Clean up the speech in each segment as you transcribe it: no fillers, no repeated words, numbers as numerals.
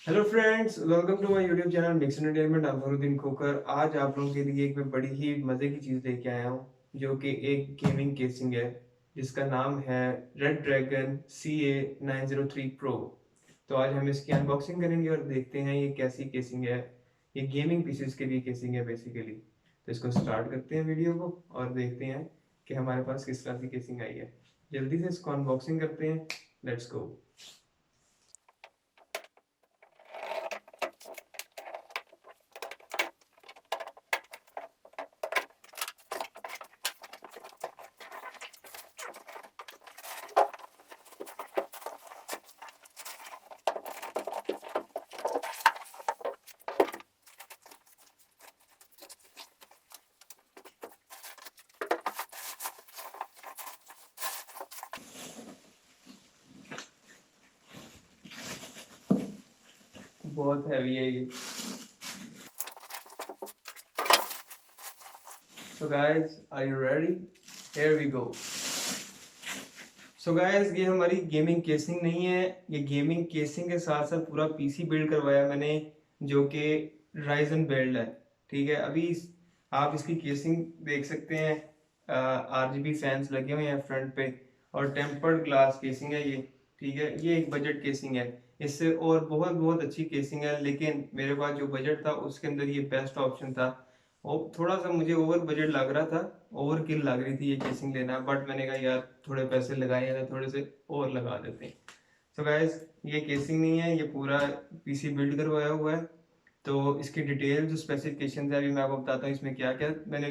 Hello friends, welcome to my YouTube channel mix entertainment. I'm Faruddin Khokar. आज आप लोगों के लिए एक मैं बड़ी ही मज़े की चीज़ लेके आया हूँ, जो कि एक गेमिंग केसिंग है जिसका नाम है रेड ड्रैगन CA903 प्रो। तो आज हम इसकी अनबॉक्सिंग करेंगे और देखते हैं ये कैसी केसिंग है। ये गेमिंग पीसीस के लिए केसिंग है बेसिकली। तो इसको स्टार्ट करते हैं वीडियो को और देखते हैं कि हमारे पास किस तरह की केसिंग आई है। जल्दी से इसको अनबॉक्सिंग करते हैं। Let's go. बहुत हैवी है ये। So guys, are you ready? Here we go. So guys, ये हमारी गेमिंग केसिंग नहीं है। ये गेमिंग केसिंग के साथ साथ पूरा पीसी बिल्ड करवाया मैंने, जो कि राइजन बिल्ड है। ठीक है, आप इसकी केसिंग देख सकते हैं। RGB फैंस लगे हुए हैं फ्रंट पे और टेम्पर्ड ग्लास केसिंग है ये। ठीक है, ये एक बजट केसिंग है। इससे और बहुत बहुत अच्छी केसिंग है, लेकिन मेरे पास जो बजट था उसके अंदर ये बेस्ट ऑप्शन था। और थोड़ा सा मुझे ओवर बजट लग रहा था, ओवर किल लग रही थी ये केसिंग लेना, बट मैंने कहा यार थोड़े पैसे लगाए हैं तो थोड़े से और लगा देते हैं। सो गाइस, ये केसिंग नहीं है, ये पूरा पीसी बिल्ड करवाया हुआ है। तो इसकी डिटेल जो स्पेसिफिकेशन है अभी मैं आपको बताता हूँ इसमें क्या क्या मैंने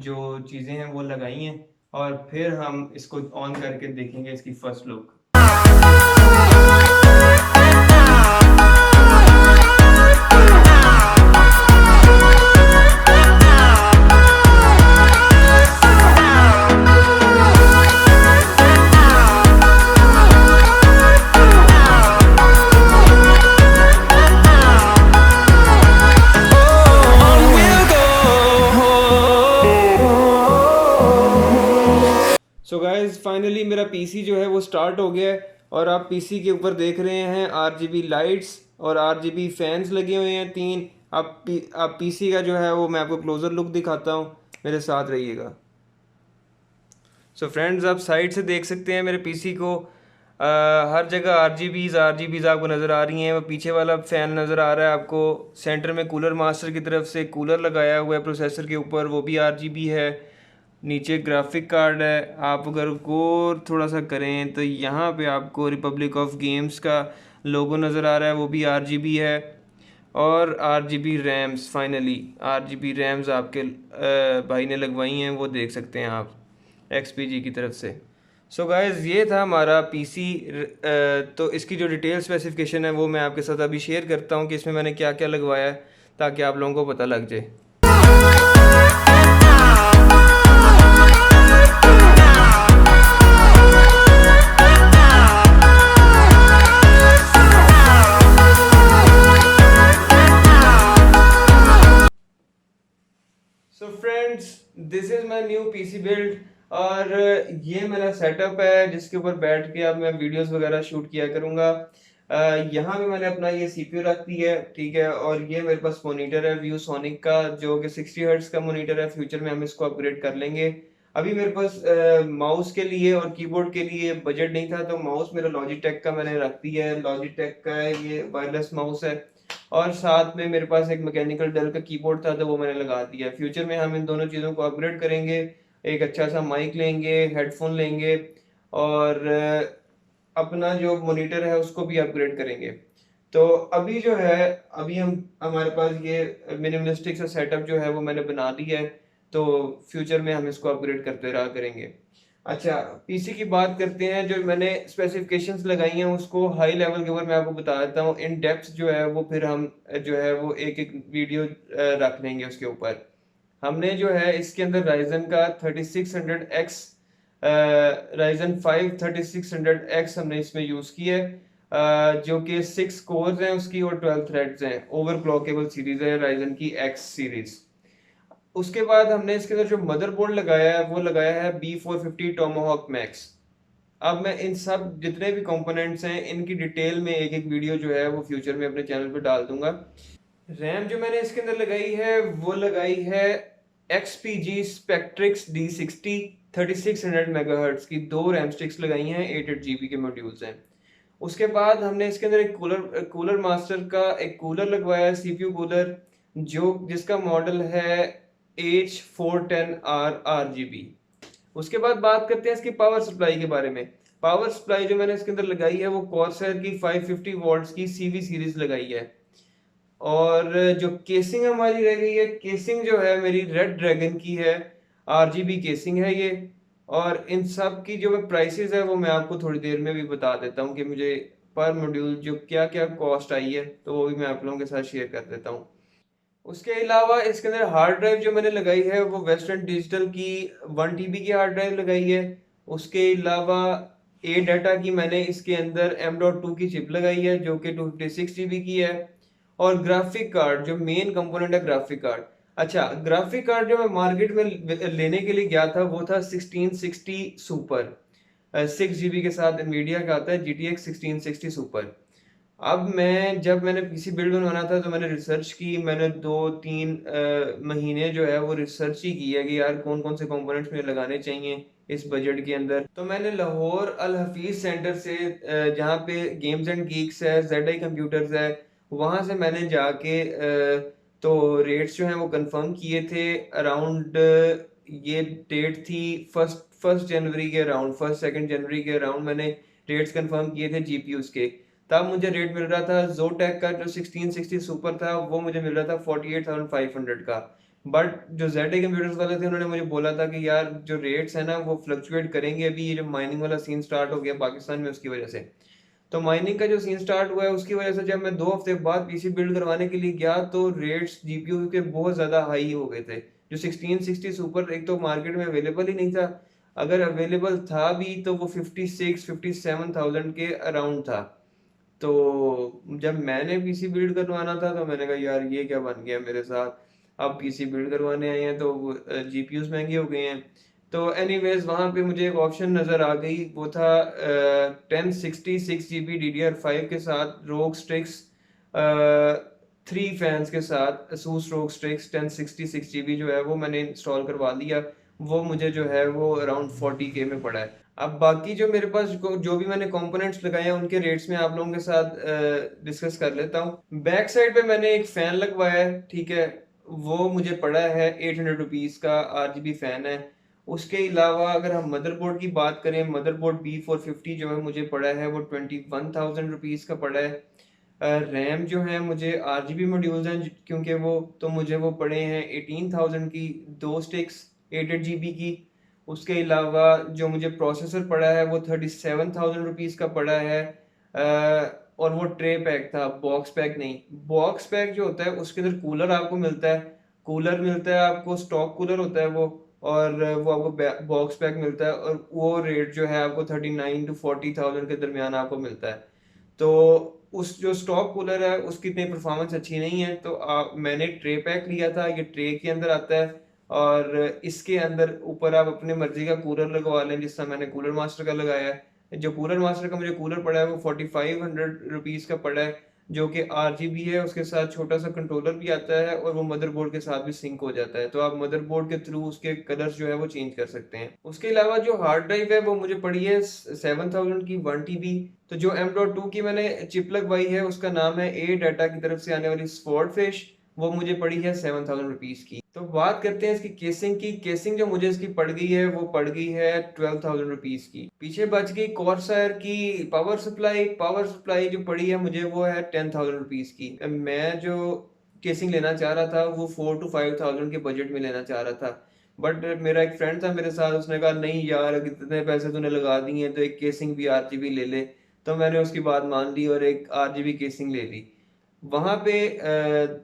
जो चीज़ें हैं वो लगाई हैं, और फिर हम इसको ऑन करके देखेंगे इसकी first look. So guys, finally मेरा पीसी जो है वो स्टार्ट हो गया है, और आप पीसी के ऊपर देख रहे हैं RGB लाइट्स और RGB फैंस लगे हुए हैं 3। आप पीसी का जो है वो मैं आपको क्लोजर लुक दिखाता हूँ, मेरे साथ रहिएगा। सो फ्रेंड्स, आप साइड से देख सकते हैं मेरे पीसी को। हर जगह आर जी बीज आपको नज़र आ रही हैं। वो पीछे वाला फ़ैन नज़र आ रहा है आपको। सेंटर में कूलर मास्टर की तरफ से कूलर लगाया हुआ है प्रोसेसर के ऊपर, वो भी RGB है। नीचे ग्राफिक कार्ड है। आप अगर गौर थोड़ा सा करें तो यहाँ पे आपको रिपब्लिक ऑफ गेम्स का लोगो नज़र आ रहा है, वो भी RGB है। और RGB RAMs, finally RGB RAMs आपके भाई ने लगवाई हैं, वो देख सकते हैं आप XPG की तरफ से। सो गाइज़, ये था हमारा पीसी। तो इसकी जो डिटेल स्पेसिफिकेशन है वो मैं आपके साथ अभी शेयर करता हूँ कि इसमें मैंने क्या क्या लगवाया है, ताकि आप लोगों को पता लग जाए। So friends, this is my new PC build. और ये मेरा सेटअप है जिसके ऊपर बैठ के अब मैं वीडियोस वगैरह शूट किया करूँगा। यहाँ पे मैंने अपना ये CPU रख दी है। ठीक है, और ये मेरे पास मॉनिटर है व्यू सोनिक का, जो कि 60 हर्ट्ज का मॉनिटर है। फ्यूचर में हम इसको अपग्रेड कर लेंगे। अभी मेरे पास माउस के लिए और कीबोर्ड के लिए बजट नहीं था, तो माउस मेरा लॉजिटेक का मैंने रख दिया है। लॉजिटेक का है, ये वायरलेस माउस है। और साथ में मेरे पास एक मैकेनिकल डेल का कीबोर्ड था, तो वो मैंने लगा दिया। फ्यूचर में हम इन दोनों चीज़ों को अपग्रेड करेंगे। एक अच्छा सा माइक लेंगे, हेडफोन लेंगे, और अपना जो मॉनिटर है उसको भी अपग्रेड करेंगे। तो अभी जो है, अभी हमारे पास ये मिनिमलिस्टिक सा सेटअप जो है वो मैंने बना दिया है। तो फ्यूचर में हम इसको अपग्रेड करते रहा करेंगे। अच्छा, पीसी की बात करते हैं। जो मैंने स्पेसिफिकेशंस लगाई हैं उसको हाई लेवल के ऊपर मैं आपको बता देता हूँ। इन डेप्थ जो है वो फिर हम जो है वो एक एक वीडियो रख लेंगे उसके ऊपर। हमने जो है इसके अंदर राइजन का 3600X, राइजन 5 3600X हमने इसमें यूज़ किया है। जो कि 6 कोर्स हैं उसकी और 12 थ्रेड्स हैं। ओवर क्लॉकेबल सीरीज है राइजन की X सीरीज। उसके बाद हमने इसके अंदर जो मदरबोर्ड लगाया है वो लगाया है B450 टोमाहॉक मैक्स। अब मैं इन सब जितने भी कंपोनेंट्स हैं इनकी डिटेल में एक एक वीडियो जो है वो फ्यूचर में अपने चैनल पे डाल दूंगा। रैम जो मैंने इसके अंदर लगाई है वो लगाई है XPG स्पेक्ट्रिक्स D60 3600 मेगाहर्ट्ज की दो रैम स्टिक्स लगाई हैं, 8 8 GB के मॉड्यूल्स हैं। उसके बाद हमने इसके अंदर एक कूलर मास्टर का एक कूलर लगवाया है, CPU कूलर, जो जिसका मॉडल है H410R RGB। उसके बाद बात करते हैं इसकी पावर सप्लाई के बारे में। पावर सप्लाई जो मैंने इसके अंदर लगाई है वो कॉर्सर की 550 वॉट्स की CV सीरीज लगाई है। और जो केसिंग हमारी रह गई है, केसिंग जो है मेरी रेड ड्रैगन की है, RGB केसिंग है ये। और इन सब की जो प्राइसेस है वो मैं आपको थोड़ी देर में भी बता देता हूँ कि मुझे पर मॉड्यूल जो क्या क्या कॉस्ट आई है, तो वो भी मैं आप लोगों के साथ शेयर कर देता हूँ। उसके अलावा इसके अंदर हार्ड ड्राइव जो मैंने लगाई है वो वेस्टर्न डिजिटल की 1 TB की हार्ड ड्राइव लगाई है। उसके अलावा ए डाटा की मैंने इसके अंदर M.2 की चिप लगाई है जो कि 256 GB की है। और ग्राफिक कार्ड जो मेन कंपोनेंट है, ग्राफिक कार्ड। अच्छा, ग्राफिक कार्ड जो मैं मार्केट में लेने के लिए गया था वो था 1660 सुपर, 6 GB के साथ NVIDIA का आता है GTX 1660 सुपर। अब जब मैंने पीसी बिल्ड बनवाना था तो मैंने रिसर्च की, मैंने 2 3 महीने जो है वो रिसर्च ही की है कि यार कौन कौन से कंपोनेंट्स मुझे लगाने चाहिए इस बजट के अंदर। तो मैंने लाहौर अल हफीज सेंटर से, जहाँ पे गेम्स एंड गीक्स है, ZI कंप्यूटर्स है, वहाँ से मैंने जाके तो रेट्स जो हैं वो कंफर्म किए थे। अराउंड ये डेट थी फर्स्ट जनवरी के अराउंड, 1 2 जनवरी के अराउंड मैंने रेट्स कंफर्म किए थे GPUs के। तब मुझे रेट मिल रहा था जोटेक का जो 1660 सुपर था वो मुझे मिल रहा था 48,500 का। बट जो ZI कंप्यूटर्स वाले थे उन्होंने मुझे बोला था कि यार जो रेट्स है ना वो फ्लक्चुएट करेंगे, अभी ये जो माइनिंग वाला सीन स्टार्ट हो गया पाकिस्तान में उसकी वजह से। तो माइनिंग का जो सीन स्टार्ट हुआ है उसकी वजह से जब मैं 2 हफ्ते बाद पीसी बिल्ड करवाने के लिए गया तो रेट्स जीपीयू के बहुत ज्यादा हाई हो गए थे। जो 1660 सुपर एक तो मार्केट में अवेलेबल ही नहीं था, अगर अवेलेबल था भी तो वो 56 57,000 के अराउंड था। तो जब मैंने पीसी बिल्ड करवाना था तो मैंने कहा यार ये क्या बन गया मेरे साथ। अब पीसी बिल्ड करवाने आए हैं तो जीपीयूज महंगे हो गए हैं। तो एनीवेज वहां पे मुझे एक ऑप्शन नज़र आ गई, वो था 1066 GB DDR5 के साथ रोग स्ट्रिक्स 3 फैंस के साथ asus रोग स्ट्रिक्स 1066 GB जो है वो मैंने इंस्टॉल करवा लिया। वो मुझे जो है वो अराउंड 40K में पड़ा है। अब बाकी जो मेरे पास जो भी मैंने कंपोनेंट्स लगाए हैं उनके रेट्स में आप लोगों के साथ डिस्कस कर लेता हूँ। बैक साइड पे मैंने एक फैन लगवाया है, ठीक है, वो मुझे पड़ा है 800 रुपीज़ का, RGB फैन है। उसके अलावा अगर हम मदरबोर्ड की बात करें, मदरबोर्ड B450 जो है मुझे पड़ा है वो 21,000 रुपीज़ का पड़ा है। रैम जो है मुझे RGB मॉड्यूल्स हैं क्योंकि वो, तो मुझे वो पड़े हैं 18,000 की, दो स्टिक्स 8 8 GB की। उसके अलावा जो मुझे प्रोसेसर पड़ा है वो 37,000 रुपीज़ का पड़ा है। और वो ट्रे पैक था, बॉक्स पैक नहीं। बॉक्स पैक जो होता है उसके अंदर कूलर आपको मिलता है, कूलर मिलता है आपको, स्टॉक कूलर होता है वो। और वो आपको बॉक्स पैक मिलता है और वो रेट जो है आपको 39 to 40,000 के दरमियान आपको मिलता है। तो उस जो स्टॉक कूलर है उसकी इतनी परफॉर्मेंस अच्छी नहीं है, तो मैंने ट्रे पैक लिया था, ये ट्रे के अंदर आता है। और इसके अंदर ऊपर आप अपने मर्जी का कूलर लगवा लें, जिस तरह मैंने कूलर मास्टर का लगाया है। जो कूलर मास्टर का मुझे कूलर पड़ा है वो 4500 रुपीज़ का पड़ा है, जो कि RGB है, उसके साथ छोटा सा कंट्रोलर भी आता है और वो मदरबोर्ड के साथ भी सिंक हो जाता है, तो आप मदरबोर्ड के थ्रू उसके कलर्स जो है वो चेंज कर सकते हैं। उसके अलावा जो हार्ड ड्राइव है वो मुझे पड़ी है 7000 की 1 TB। तो जो M.2 की मैंने चिप लगवाई है उसका नाम है ए डाटा की तरफ से आने वाली स्वॉर्ड फिश, वो मुझे पड़ी है 7000 रुपीज़ की। तो बात करते हैं इसकी केसिंग की। केसिंग जो मुझे इसकी पड़ गई है वो पड़ गई है 12,000 रुपीज़ की। पीछे बच गई कॉर्सर की पावर सप्लाई। पावर सप्लाई जो पड़ी है मुझे वो है 10,000 रुपीज़ की। मैं जो केसिंग लेना चाह रहा था वो 4 to 5,000 के बजट में लेना चाह रहा था। बट मेरा एक फ्रेंड था मेरे साथ, उसने कहा नहीं यार अगर इतने पैसे तूने लगा दिए हैं तो एक केसिंग भी RGB ले ले। तो मैंने उसकी बात मान ली और एक RGB केसिंग ले ली। वहां पे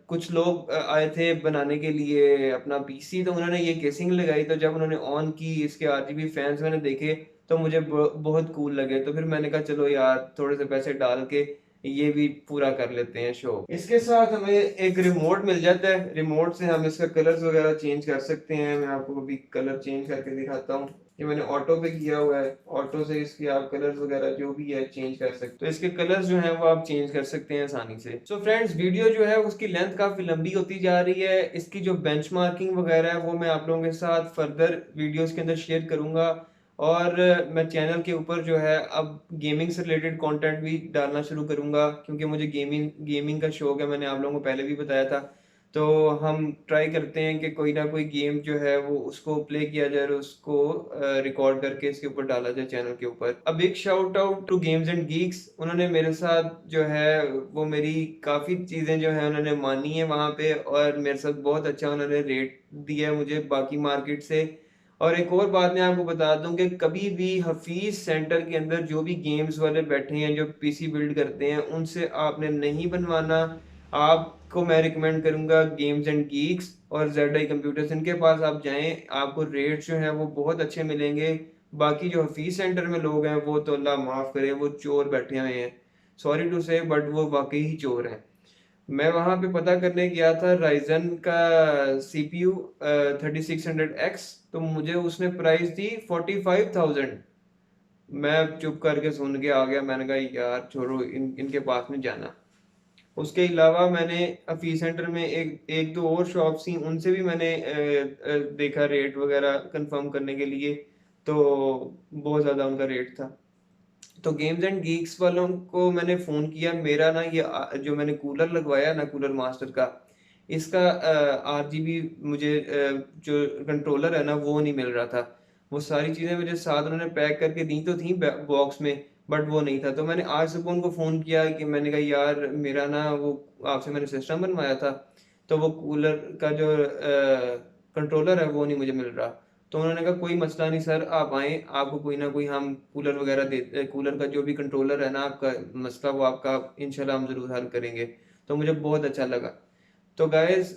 कुछ लोग आए थे बनाने के लिए अपना पीसी, तो उन्होंने ये केसिंग लगाई, तो जब उन्होंने ऑन की इसके RGB फैंस मैंने देखे तो मुझे बहुत कूल लगे। तो फिर मैंने कहा चलो यार थोड़े से पैसे डाल के ये भी पूरा कर लेते हैं शो। इसके साथ हमें एक रिमोट मिल जाता है, रिमोट से हम इसका कलर्स वगैरह चेंज कर सकते हैं। मैं आपको अभी कलर चेंज करके दिखाता हूँ। ये मैंने ऑटो पे किया हुआ है। ऑटो से इसके आप कलर्स वगैरह जो भी है चेंज कर सकते, तो इसके कलर्स जो हैं वो आप चेंज कर सकते हैं आसानी से। सो फ्रेंड्स, वीडियो जो है उसकी लेंथ काफी लंबी होती जा रही है। इसकी जो बेंचमार्किंग वगैरह है वो मैं आप लोगों के साथ फर्दर वीडियोस के अंदर शेयर करूंगा। और मैं चैनल के ऊपर जो है अब गेमिंग से रिलेटेड कंटेंट भी डालना शुरू करूंगा, क्योंकि मुझे गेमिंग का शौक है, मैंने आप लोगों को पहले भी बताया था। तो हम ट्राई करते हैं कि कोई ना कोई गेम जो है वो उसको प्ले किया जाए और उसको रिकॉर्ड करके इसके ऊपर डाला जाए चैनल के ऊपर। A big shout out to games and Geeks, उन्होंने मेरे साथ जो है वो मेरी काफ़ी चीज़ें जो है उन्होंने मानी है वहाँ पे, और मेरे साथ बहुत अच्छा उन्होंने रेट दिया है मुझे बाकी मार्केट से। और एक और बात मैं आपको बता दूं कि कभी भी हफीज सेंटर के अंदर जो भी गेम्स वाले बैठे हैं जो पीसी बिल्ड करते हैं उनसे आपने नहीं बनवाना। आपको मैं रिकमेंड करूंगा गेम्स एंड गीक्स और जेड आई कंप्यूटर्स, इनके पास आप जाएं, आपको रेट जो है वो बहुत अच्छे मिलेंगे। बाकी जो हफीज सेंटर में लोग हैं वो तो अल्लाह माफ करे, वो चोर बैठे हुए हैं, सॉरी टू से, बट वो वाकई ही चोर हैं। मैं वहां पे पता करने गया था राइजन का सीपीयू 3600X, तो मुझे उसने प्राइस दी 45,000। मैं चुप करके सुन के आ गया, मैंने कहा यार छोड़ो, इनके पास नहीं जाना। उसके अलावा मैंने अफी सेंटर में एक एक दो और शॉप्स थी, उनसे भी मैंने देखा रेट वगैरह कंफर्म करने के लिए, तो बहुत ज़्यादा उनका रेट था। तो गेम्स एंड गीक्स वालों को मैंने फ़ोन किया, मेरा ना ये जो मैंने कूलर लगवाया ना, कूलर मास्टर का, इसका आरजीबी मुझे जो कंट्रोलर है ना वो नहीं मिल रहा था। वो सारी चीज़ें मुझे साथ उन्होंने पैक करके दी तो थी बॉक्स में, बट वो नहीं था। तो मैंने आज सुबह उनको फ़ोन किया कि मैंने कहा यार मेरा ना वो आपसे मैंने सिस्टम बनवाया था, तो वो कूलर का जो कंट्रोलर है वो नहीं मुझे मिल रहा। तो उन्होंने कहा कोई मसला नहीं सर, आप आएँ, आपको कोई ना कोई हम कूलर वगैरह कूलर का जो भी कंट्रोलर है ना आपका मसला, वो आपका इंशाल्लाह हम ज़रूर हल करेंगे। तो मुझे बहुत अच्छा लगा। तो गाइस,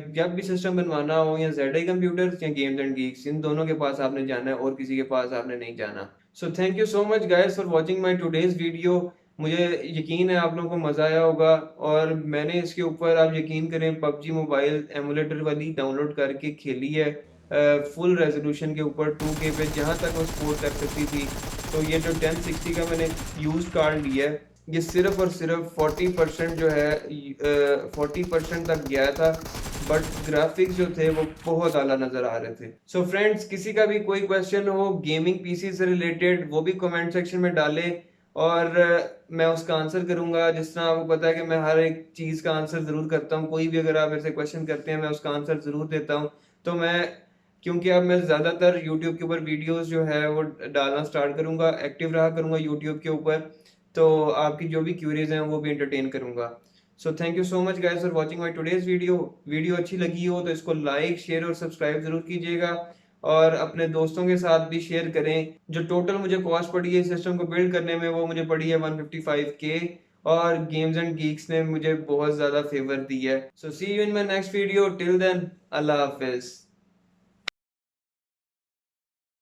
जब भी सिस्टम बनवाना हो या जेड आई कंप्यूटर्स या गेम्स एंड गीक्स, इन दोनों के पास आपने जाना है और किसी के पास आपने नहीं जाना। So thank you so much guys for watching my today's video. मुझे यकीन है आप लोगों को मज़ा आया होगा, और मैंने इसके ऊपर आप यकीन करें पबजी मोबाइल एमुलेटर वाली डाउनलोड करके खेली है फुल रेजोल्यूशन के ऊपर 2K पे, जहाँ तक वो सपोर्ट कर सकती थी। तो ये जो 1060 का मैंने यूज कार्ड लिया है, ये सिर्फ और सिर्फ 40% जो है 40% तक गया था, बट ग्राफिक्स जो थे वो बहुत आला नजर आ रहे थे। सो फ्रेंड्स, किसी का भी कोई क्वेश्चन हो गेमिंग पीसी से रिलेटेड, वो भी कमेंट सेक्शन में डालें, और मैं उसका आंसर करूंगा। जिस तरह आपको पता है कि मैं हर एक चीज़ का आंसर ज़रूर करता हूँ, कोई भी अगर आप मेरे से क्वेश्चन करते हैं मैं उसका आंसर ज़रूर देता हूँ। तो मैं, क्योंकि अब मैं ज़्यादातर यूट्यूब के ऊपर वीडियोस जो है वो डालना स्टार्ट करूंगा, एक्टिव रहा करूंगा यूट्यूब के ऊपर, तो आपकी जो भी क्यूरीज हैं वो भी एंटरटेन करूंगा। So thank you so much guys for watching my today's video. Video अच्छी लगी हो तो इसको लाइक शेयर और सब्सक्राइब जरूर कीजिएगा, और अपने दोस्तों के साथ भी शेयर करें। जो टोटल मुझे कॉस्ट पड़ी है सिस्टम को बिल्ड करने में, वो मुझे पड़ी है 155K, और गेम्स एंड गीक्स ने मुझे बहुत ज़्यादा फेवर दी है। So see you in my next video, till then अल्लाह हाफिज।